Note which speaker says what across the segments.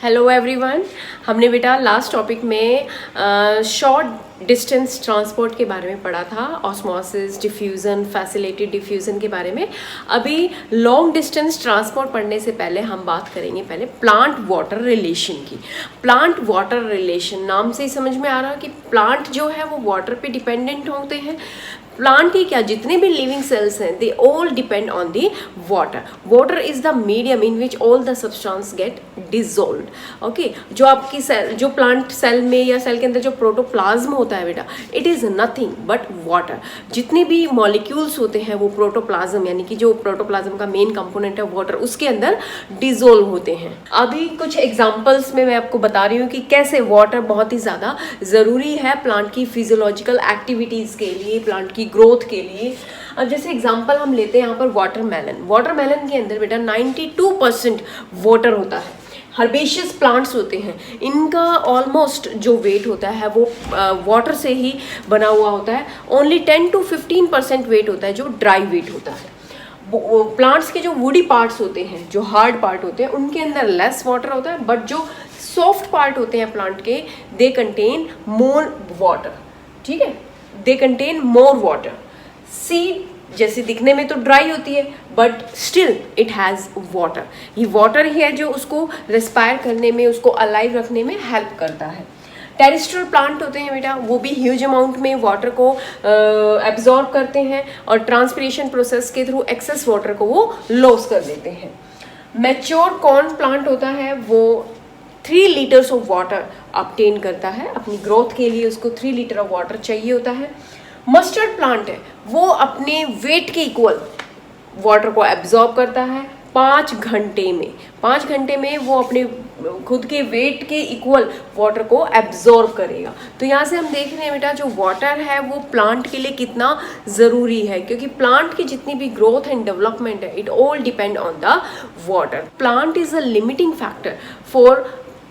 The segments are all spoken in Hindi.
Speaker 1: Hello everyone. हमने बेटा लास्ट टॉपिक में शॉर्ट डिस्टेंस ट्रांसपोर्ट के बारे में पढ़ा था, ऑस्मोसिस, डिफ्यूज़न, फैसिलिटेटेड डिफ्यूज़न के बारे में। अभी लॉन्ग डिस्टेंस ट्रांसपोर्ट पढ़ने से पहले हम बात करेंगे पहले प्लांट वाटर रिलेशन की। प्लांट वाटर रिलेशन नाम से ही समझ में आ रहा है कि प्लांट जो है वो वाटर पे डिपेंडेंट होते हैं। प्लांट के क्या जितने भी लिविंग सेल्स हैं they all depend on the water. Water is the medium in which all the substance get dissolved. Okay, जो आपकी सेल, जो प्लांट सेल में या सेल के अंदर जो प्रोटोप्लाज्म होता है बेटा, it is nothing but water. जितने भी मॉलिक्यूल्स होते हैं वो प्रोटोप्लाज्म यानी कि जो प्रोटोप्लाज्म का मेन कंपोनेंट है वाटर, उसके अंदर डिजोल्व होते हैं। अभी कुछ एग्जांपल्स में मैं आपको बता रही हूँ कि कैसे वाटर बहुत ही ज़्यादा ज़रूरी है प्लांट की फिजियोलॉजिकल एक्टिविटीज़ के लिए, प्लांट की ग्रोथ के लिए। अब जैसे एग्जांपल हम लेते हैं यहाँ पर वाटरमेलन। वाटरमेलन के अंदर बेटा 92% वाटर होता है। हर्बेशियस प्लांट्स होते हैं, इनका ऑलमोस्ट जो वेट होता है वो वाटर से ही बना हुआ होता है। ओनली 10 to 15% वेट होता है जो ड्राई वेट होता है। प्लांट्स के जो वुडी पार्ट्स होते हैं, जो हार्ड पार्ट होते हैं, उनके अंदर लेस वाटर होता है, बट जो सॉफ्ट पार्ट होते हैं प्लांट के, दे कंटेन मोर वाटर। ठीक है, they contain more water. Seed जैसे दिखने में तो ड्राई होती है but still it has water. ये वाटर ही है जो उसको रेस्पायर करने में, उसको अलाइव रखने में हेल्प करता है। टेरेस्ट्रियल प्लांट होते हैं बेटा, वो भी ह्यूज अमाउंट में वाटर को एब्जॉर्ब करते हैं और ट्रांसपिरेशन प्रोसेस के थ्रू एक्सेस वाटर को वो लॉस कर देते हैं। मैच्योर कॉर्न प्लांट होता है, वो 3 लीटर्स ऑफ वाटर ऑब्टेन करता है अपनी ग्रोथ के लिए, उसको 3 लीटर ऑफ वाटर चाहिए होता है। मस्टर्ड प्लांट है, वो अपने वेट के इक्वल वाटर को एब्जॉर्ब करता है 5 घंटे में। 5 घंटे में वो अपने खुद के वेट के इक्वल वाटर को एब्जॉर्ब करेगा। तो यहाँ से हम देख रहे हैं बेटा जो वाटर है वो प्लांट के लिए कितना ज़रूरी है, क्योंकि प्लांट की जितनी भी ग्रोथ एंड डेवलपमेंट है, it all depend on the water. Plant is a limiting factor for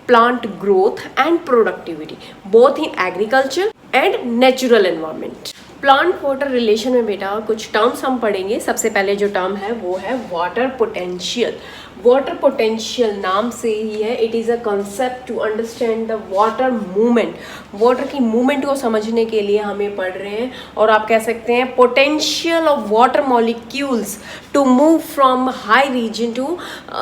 Speaker 1: plant growth and productivity both in agriculture and natural environment। Plant water relation में बेटा कुछ टर्म्स हम पढ़ेंगे। सबसे पहले जो टर्म है वो है वाटर पोटेंशियल। वाटर पोटेंशियल नाम से ही है, it is a concept to understand the water movement. Water की मूवमेंट को समझने के लिए हमें पढ़ रहे हैं, और आप कह सकते हैं potential of water molecules to move from high region to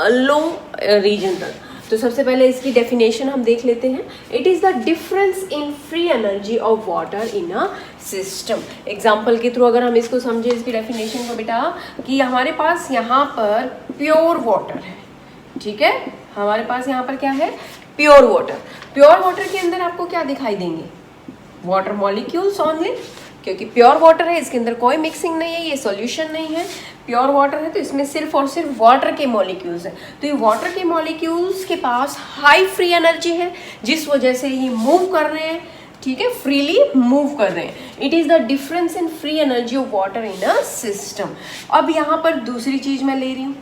Speaker 1: low region तक। तो सबसे पहले इसकी डेफिनेशन हम देख लेते हैं। It is the difference in free energy of water in a system. Example के थ्रू अगर हम इसको समझे इसकी डेफिनेशन को बेटा, कि हमारे पास यहाँ पर प्योर वाटर है। ठीक है, हमारे पास यहाँ पर क्या है, प्योर वाटर। प्योर वाटर के अंदर आपको क्या दिखाई देंगे, वाटर मॉलिक्यूल्स ओनली, क्योंकि प्योर वाटर है, इसके अंदर कोई मिक्सिंग नहीं है, ये सॉल्यूशन नहीं है। प्योर वाटर है तो इसमें सिर्फ और सिर्फ वाटर के मॉलिक्यूल्स हैं। तो ये वाटर के मॉलिक्यूल्स के पास हाई फ्री एनर्जी है, जिस वजह से ये मूव कर रहे हैं। ठीक है, फ्रीली मूव कर रहे हैं। It is the difference in free energy of water in a system. अब यहाँ पर दूसरी चीज़ मैं ले रही हूँ।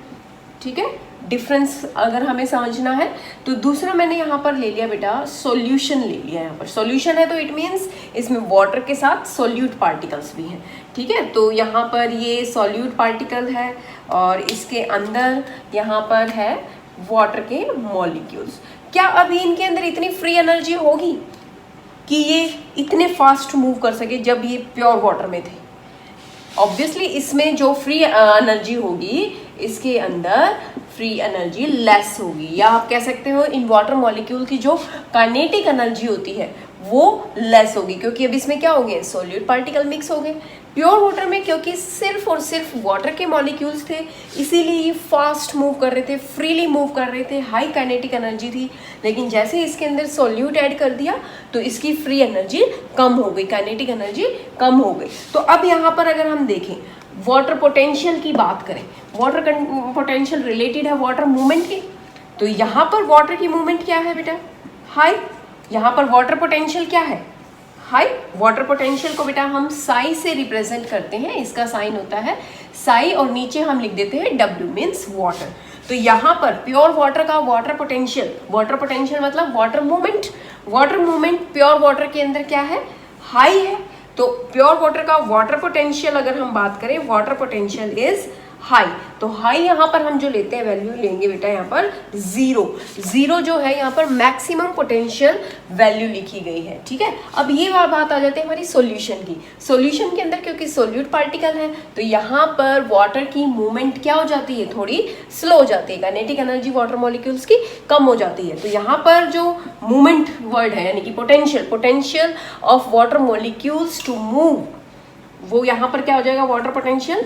Speaker 1: ठीक है, डिफरेंस अगर हमें समझना है तो दूसरा मैंने यहाँ पर ले लिया बेटा, सॉल्यूशन ले लिया। यहाँ पर सॉल्यूशन है तो इट मीन्स इसमें वाटर के साथ सॉल्यूट पार्टिकल्स भी हैं। ठीक है, तो यहाँ पर ये सॉल्यूट पार्टिकल है और इसके अंदर यहाँ पर है वाटर के मॉलिक्यूल्स। क्या अभी इनके अंदर इतनी फ्री एनर्जी होगी कि ये इतने फास्ट मूव कर सके जब ये प्योर वाटर में थे? ऑब्वियसली इसमें जो फ्री एनर्जी होगी, इसके अंदर फ्री एनर्जी लेस होगी, या आप कह सकते हो इन वाटर मॉलिक्यूल की जो काइनेटिक एनर्जी होती है वो लेस होगी, क्योंकि अब इसमें क्या हो गए, सॉल्यूट पार्टिकल मिक्स हो गए। प्योर वाटर में क्योंकि सिर्फ और सिर्फ वाटर के मॉलिक्यूल्स थे, इसीलिए ये फास्ट मूव कर रहे थे, फ्रीली मूव कर रहे थे, हाई काइनेटिक एनर्जी थी। लेकिन जैसे ही इसके अंदर सॉल्यूट ऐड कर दिया तो इसकी फ्री एनर्जी कम हो गई, काइनेटिक एनर्जी कम हो गई। तो अब यहाँ पर अगर हम देखें वाटर पोटेंशियल की बात करें, वाटर पोटेंशियल रिलेटेड है वाटर मूवमेंट की, तो यहाँ पर वाटर की मूवमेंट क्या है बेटा, हाई। यहाँ पर वाटर पोटेंशियल क्या है, हाई। वाटर पोटेंशियल को बेटा हम साई से रिप्रेजेंट करते हैं, इसका साइन होता है साई और नीचे हम लिख देते हैं W मीन्स वाटर। तो यहाँ पर प्योर वाटर का वाटर पोटेंशियल मतलब water movement. Water movement pure water के अंदर क्या है, हाई है। तो प्योर वाटर का वाटर पोटेंशियल अगर हम बात करें, वाटर पोटेंशियल इज हाई। तो हाई यहाँ पर हम जो लेते हैं वैल्यू लेंगे बेटा यहाँ पर 0 जो है यहाँ पर मैक्सिमम पोटेंशियल वैल्यू लिखी गई है। ठीक है, अब ये बात आ जाती है हमारी सॉल्यूशन की। सॉल्यूशन के अंदर क्योंकि सोल्यूट पार्टिकल है तो यहाँ पर वाटर की मूवमेंट क्या हो जाती है, थोड़ी स्लो हो जाती है, काइनेटिक एनर्जी वाटर मॉलिक्यूल्स की कम हो जाती है। तो यहाँ पर जो मूवमेंट वर्ड है यानी कि potential of water molecules to move, वो यहाँ पर क्या हो जाएगा, वाटर पोटेंशियल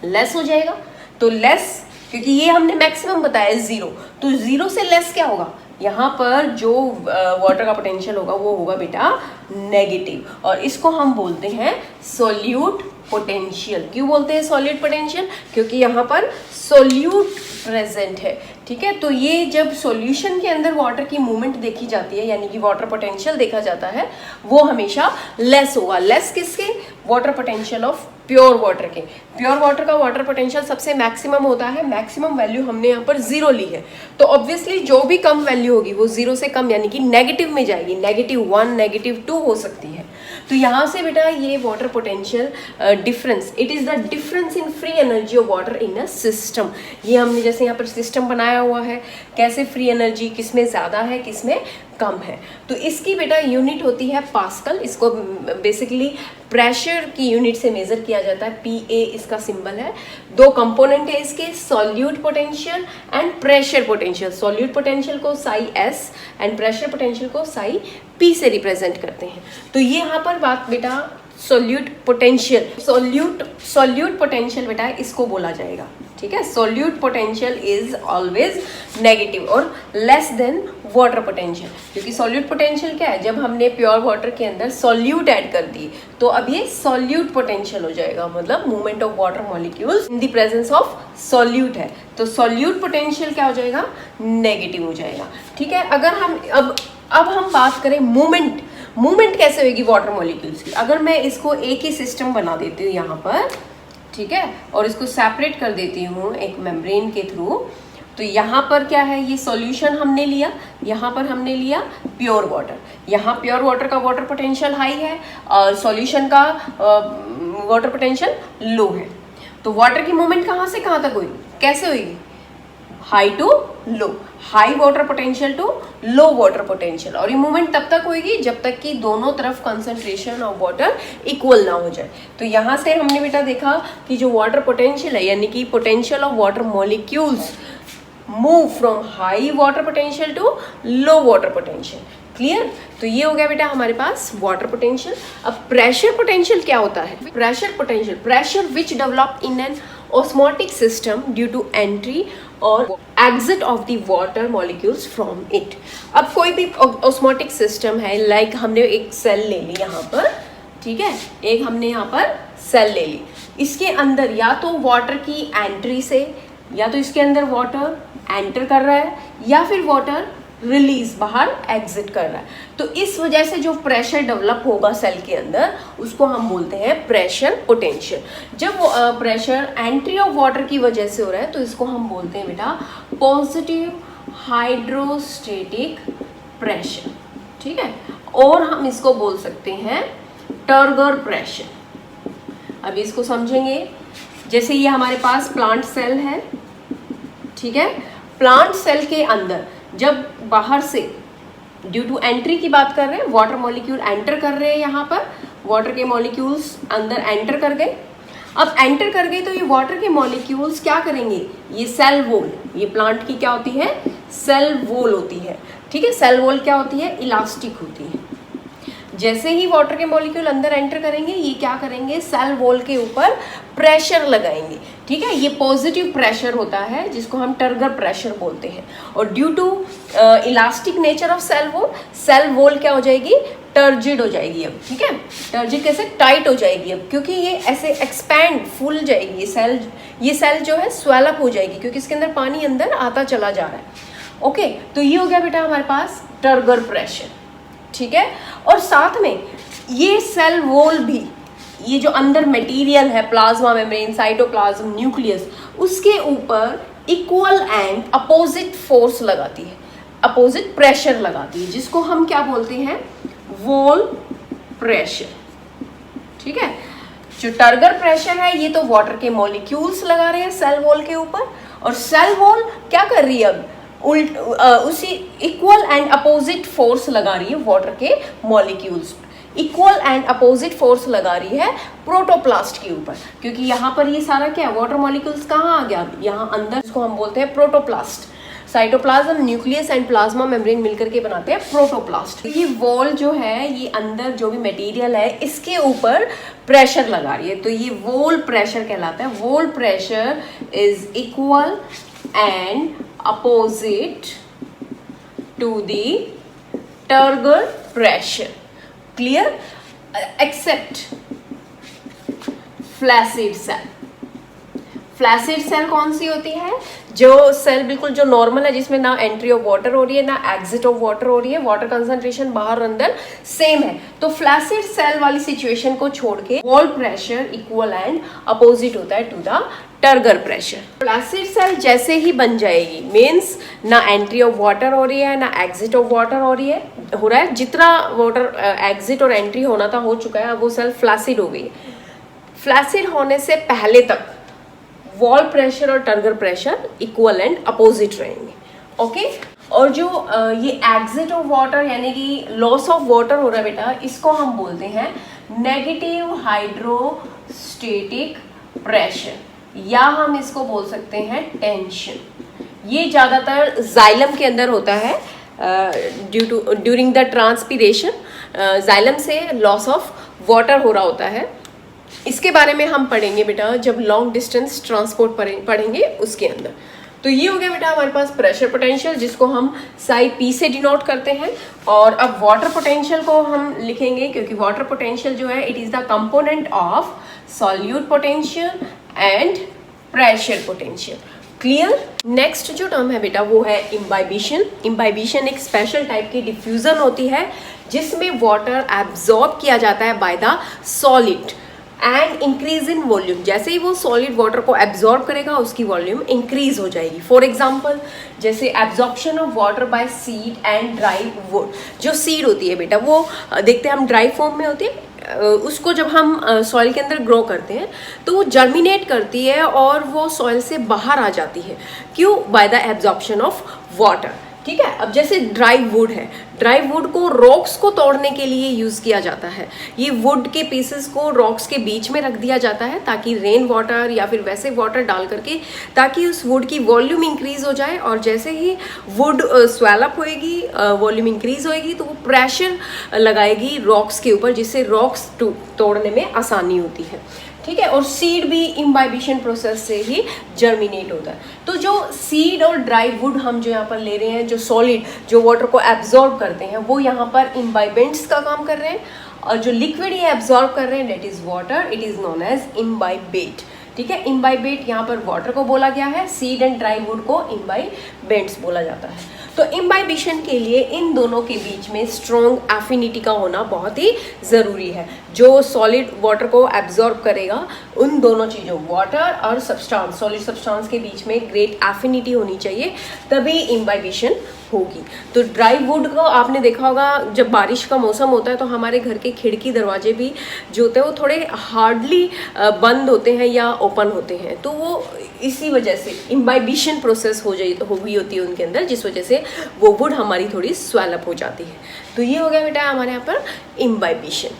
Speaker 1: लेस हो जाएगा। तो लेस, क्योंकि ये हमने मैक्सिमम बताया 0, तो 0 से लेस क्या होगा, यहाँ पर जो वाटर का पोटेंशियल होगा वो होगा बेटा नेगेटिव, और इसको हम बोलते हैं सोल्यूट पोटेंशियल। क्यों बोलते हैं सोल्यूट पोटेंशियल, क्योंकि यहाँ पर सोल्यूट प्रेजेंट है। ठीक है, तो ये जब सॉल्यूशन के अंदर वाटर की मूवमेंट देखी जाती है यानी कि वाटर पोटेंशियल देखा जाता है, वो हमेशा लेस होगा। लेस किसके, water potential of pure water के। प्योर वाटर का वाटर पोटेंशियल सबसे मैक्सिमम होता है, मैक्सिमम वैल्यू हमने यहाँ पर 0 ली है, तो ऑब्वियसली जो भी कम वैल्यू होगी वो 0 से कम यानी कि नेगेटिव में जाएगी, -1 -2 हो सकती है। तो यहाँ से बेटा ये water potential difference, it is the difference in free energy of water in a system. ये हमने जैसे यहाँ पर सिस्टम बनाया हुआ है, कैसे फ्री एनर्जी किसमें ज़्यादा है किसमें कम है। तो इसकी बेटा यूनिट होती है पास्कल। इसको बेसिकली प्रेशर की यूनिट से मेजर किया जाता है, PA इसका सिंबल है। 2 कंपोनेंट है इसके, solute potential and pressure potential. Solute potential को psi S and pressure potential को साई P से रिप्रेजेंट करते हैं। तो ये यहाँ पर बात बेटा सोल्यूट पोटेंशियल, सोल्यूट पोटेंशियल बेटा इसको बोला जाएगा। ठीक है, solute potential is always negative और लेस देन वाटर पोटेंशियल, क्योंकि सोल्यूट पोटेंशियल क्या है, जब हमने प्योर वाटर के अंदर सोल्यूट ऐड कर दी तो अब ये सोल्यूट पोटेंशियल हो जाएगा, मतलब movement of water molecules in the presence of solute है, तो सोल्यूट पोटेंशियल क्या हो जाएगा, नेगेटिव हो जाएगा। ठीक है, अगर हम अब हम बात करें मूवमेंट कैसे होगी वाटर मॉलिक्यूल्स की। अगर मैं इसको एक ही सिस्टम बना देती हूँ यहाँ पर, ठीक है, और इसको सेपरेट कर देती हूँ एक मेम्ब्रेन के थ्रू, तो यहाँ पर क्या है, ये सॉल्यूशन हमने लिया, यहाँ पर हमने लिया प्योर वाटर। यहाँ प्योर वाटर का वाटर पोटेंशियल हाई है और सॉल्यूशन का वाटर पोटेंशियल लो है। तो वाटर की मूवमेंट कहाँ से कहाँ तक हुई, कैसे हुई, high to low, high water potential to low water potential, और ये मूवमेंट तब तक होगी जब तक कि दोनों तरफ कंसंट्रेशन ऑफ वाटर इक्वल ना हो जाए। तो यहाँ से हमने बेटा देखा कि जो वाटर पोटेंशियल है यानी कि potential of water molecules move from high water potential to low water potential. Clear, तो ये हो गया बेटा हमारे पास वाटर पोटेंशियल। अब प्रेशर पोटेंशियल क्या होता है, pressure potential, pressure which develop in an osmotic system due to entry और exit of the water molecules from it। अब कोई भी osmotic system है, लाइक हमने एक सेल ले ली यहाँ पर, ठीक है, एक हमने यहाँ पर सेल ले ली, इसके अंदर या तो वाटर की एंट्री से, या तो इसके अंदर वाटर एंटर कर रहा है या फिर वाटर रिलीज बाहर एग्जिट कर रहा है। तो इस वजह से जो प्रेशर डेवलप होगा सेल के अंदर उसको हम बोलते हैं प्रेशर पोटेंशियल। जब प्रेशर एंट्री ऑफ वाटर की वजह से हो रहा है तो इसको हम बोलते हैं बेटा पॉजिटिव हाइड्रोस्टेटिक प्रेशर। ठीक है, और हम इसको बोल सकते हैं टर्गर प्रेशर। अब इसको समझेंगे, जैसे ये हमारे पास प्लांट सेल है, ठीक है, प्लांट सेल के अंदर जब बाहर से ड्यू टू एंट्री की बात कर रहे हैं, वाटर मॉलिक्यूल एंटर कर रहे हैं, यहाँ पर वाटर के मॉलिक्यूल्स अंदर एंटर कर गए। अब एंटर कर गए तो ये वाटर के मॉलिक्यूल्स क्या करेंगे, ये सेल वॉल, ये प्लांट की क्या होती है, सेल वॉल होती है। ठीक है, सेल वॉल क्या होती है, इलास्टिक होती है। जैसे ही वाटर के मॉलिक्यूल अंदर एंटर करेंगे ये क्या करेंगे, सेल वॉल के ऊपर प्रेशर लगाएंगे। ठीक है, ये पॉजिटिव प्रेशर होता है जिसको हम टर्गर प्रेशर बोलते हैं। और due to elastic nature of cell wall क्या हो जाएगी, टर्जिड हो जाएगी। अब ठीक है, टर्जिड कैसे, टाइट हो जाएगी अब, क्योंकि ये ऐसे एक्सपैंड फूल जाएगी, ये सेल जो है स्वेलअप हो जाएगी क्योंकि इसके अंदर पानी अंदर आता चला जा रहा है। ओके, तो ये हो गया बेटा हमारे पास टर्गर प्रेशर। ठीक है, और साथ में ये सेल वॉल भी, ये जो अंदर मटेरियल है, प्लाज्मा मेम्ब्रेन, साइटोप्लाज्म, न्यूक्लियस, उसके ऊपर इक्वल एंड अपोजिट फोर्स लगाती है, अपोजिट प्रेशर लगाती है, जिसको हम क्या बोलते हैं, वॉल प्रेशर। ठीक है, जो टर्गर प्रेशर है ये तो वाटर के मॉलिक्यूल्स लगा रहे हैं सेल वॉल के ऊपर, और सेल वॉल क्या कर रही है अब उसी इक्वल एंड अपोजिट फोर्स लगा रही है वाटर के मॉलिक्यूल्स पर, इक्वल एंड अपोजिट फोर्स लगा रही है प्रोटोप्लास्ट के ऊपर, क्योंकि यहाँ पर ये सारा क्या वाटर मॉलिक्यूल्स कहाँ आ गया, यहाँ अंदर, इसको हम बोलते हैं protoplast. Cytoplasm, nucleus and plasma membrane मिलकर के बनाते हैं प्रोटोप्लास्ट। ये वॉल जो है ये अंदर जो भी मटेरियल है इसके ऊपर प्रेशर लगा रही है, तो ये वॉल प्रेशर कहलाता है। Wall pressure is equal and opposite to the turgor pressure, clear, except flaccid cell. Flaccid cell कौन सी होती है, जो सेल बिल्कुल जो नॉर्मल है, जिसमें ना एंट्री ऑफ वाटर हो रही है ना एग्जिट ऑफ वाटर हो रही है, वाटर कंसंट्रेशन बाहर अंदर सेम है। तो फ्लैसिड सेल वाली सिचुएशन को छोड़ के wall pressure equal and opposite होता है to the turgor pressure. Flaccid cell जैसे ही बन जाएगी, मीन्स ना एंट्री ऑफ वाटर हो रही है ना एग्जिट ऑफ वाटर हो रहा है, जितना वाटर एग्जिट और एंट्री होना था हो चुका है, अब वो सेल फ्लैसिड हो गई। फ्लैसिड होने से पहले तक वॉल प्रेशर और turgor pressure equal and opposite रहेंगे, ओके। और जो ये एग्जिट ऑफ वाटर यानी कि लॉस ऑफ वाटर हो रहा है बेटा, इसको हम बोलते हैं नेगेटिव हाइड्रोस्टेटिक प्रेशर, या हम इसको बोल सकते हैं टेंशन। ये ज़्यादातर जाइलम के अंदर होता है ड्यूरिंग द ट्रांसपीरेशन, जाइलम से लॉस ऑफ वाटर हो रहा होता है। इसके बारे में हम पढ़ेंगे बेटा जब लॉन्ग डिस्टेंस ट्रांसपोर्ट पढ़ेंगे उसके अंदर। तो ये हो गया बेटा हमारे पास प्रेशर पोटेंशियल, जिसको हम साई पी से डिनोट करते हैं। और अब वाटर पोटेंशियल को हम लिखेंगे, क्योंकि वाटर पोटेंशियल जो है it is the component of solute potential and pressure potential, clear. Next जो टर्म है बेटा वो है इम्बाइबिशन। इम्बाइबिशन एक स्पेशल टाइप की डिफ्यूजन होती है जिसमें वाटर एब्जॉर्ब किया जाता है by the solid and increase in volume. जैसे ही वो सॉलिड वाटर को एब्जॉर्ब करेगा उसकी वॉल्यूम इंक्रीज हो जाएगी। फॉर एग्जांपल जैसे absorption of water bye seed and dry would. जो सीड होती है बेटा वो देखते हैं हम ड्राई फॉर्म में होती है, उसको जब हम सॉइल के अंदर ग्रो करते हैं तो वो जर्मिनेट करती है और वो सॉइल से बाहर आ जाती है। क्यों? By the absorption of water, ठीक है। अब जैसे ड्राई वुड है, ड्राई वुड को रॉक्स को तोड़ने के लिए यूज़ किया जाता है। ये वुड के पीसेस को रॉक्स के बीच में रख दिया जाता है ताकि रेन वाटर या फिर वैसे वाटर डाल करके ताकि उस वुड की वॉल्यूम इंक्रीज हो जाए, और जैसे ही वुड स्वेलअप होएगी, वॉल्यूम इंक्रीज होएगी तो वो प्रेशर लगाएगी रॉक्स के ऊपर, जिससे रॉक्स तोड़ने में आसानी होती है, ठीक है। और सीड भी इम्बाइबिशन प्रोसेस से ही जर्मिनेट होता है। तो जो सीड और ड्राई वुड हम जो यहाँ पर ले रहे हैं, जो सॉलिड जो वाटर को एब्जॉर्ब करते हैं, वो यहाँ पर इम्बाइबेंट्स का काम कर रहे हैं, और जो लिक्विड ये एब्जॉर्ब कर रहे हैं that is water, it is known as imbibate, ठीक है। इम्बाइबेट यहाँ पर वाटर को बोला गया है, सीड एंड ड्राई वुड को इम्बाइबेंट्स बोला जाता है। तो इम्बाइबिशन के लिए इन दोनों के बीच में स्ट्रॉन्ग एफिनिटी का होना बहुत ही ज़रूरी है। जो सॉलिड वाटर को एब्जॉर्ब करेगा, उन दोनों चीज़ों वाटर और सब्सटेंस, सॉलिड सब्सटेंस के बीच में ग्रेट एफिनिटी होनी चाहिए, तभी इम्बाइबिशन होगी। तो ड्राई वुड को आपने देखा होगा जब बारिश का मौसम होता है तो हमारे घर के खिड़की दरवाजे भी जो होते हैं वो थोड़े हार्डली बंद होते हैं या ओपन होते हैं, तो वो इसी वजह से इम्बाइबिशन प्रोसेस हो गई होती है उनके अंदर, जिस वजह से वो वुड हमारी थोड़ी स्वेलअप हो जाती है। तो ये हो गया बेटा हमारे यहाँ पर इम्बाइबिशन।